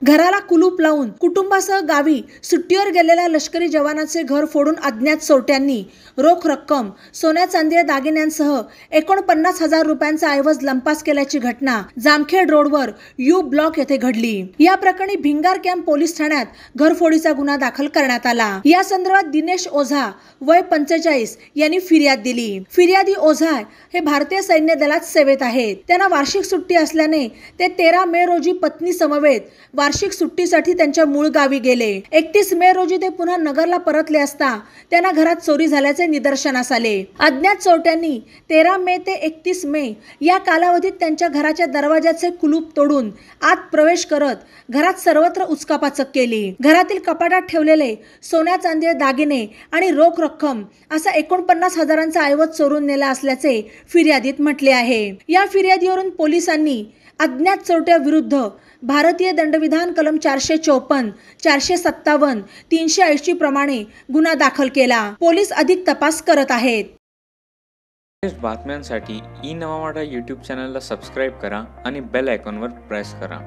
घराला कुलूप लावून कुटुंबासह गावी सुट्टीवर गेलेल्या लष्करी जवानाचे घर फोडून अज्ञात चोरट्यांनी रोख रक्कम, सोन्या चांदी दागिन्यांसह 49,000 रुपयांचा ऐवज लंपास केल्याची घटना जामखेड रोडवर यू ब्लॉक येथे घडली। या प्रकरणी भिंगार कॅम्प पोलीस ठाण्यात घरफोडीचा गुन्हा दाखल करण्यात आला। या संदर्भात दिनेश ओझा वय 45 यांनी फिर्याद दिली। फिर्यादी ओझा हे भारतीय सैन्य दलात सेवेत आहेत। त्यांना वार्षिक सुट्टी असल्याने ते 13 मे रोजी पत्नी समवेत वार्षिक सुट्टीसाठी त्यांच्या मूळ गावी गेले। 31 मे रोजी ते पुन्हा नगरला परतले असता त्यांना घरात चोरी झाल्याचे निदर्शनास आले। अज्ञात चोरट्यांनी 13 मे ते 31 मे या कालावधीत त्यांच्या घराच्या दरवाजाचे कुलूप तोडून आत प्रवेश करत घरात सर्वत्र उचकापाचक केली। घरातील कपाटात ठेवलेले सोन्या चांदी दागिने आणि रोख रक्कम असा 49,000चा ऐवज चोरून नेला असल्याचे फिर्यादीत म्हटले आहे। या फिर्यादीवरून पोलिसांनी अज्ञात चोरट्या विरुद्ध भारतीय दंडविधान कलम 454, 457, 380 प्रमाणे गुन्हा दाखल केला। पोलीस अधिक तपास करत आहेत। बातम्यांसाठी ई-नवा मराठा यूट्यूब चॅनलला सबस्क्राईब करा आणि बेल आयकॉनवर प्रेस करा।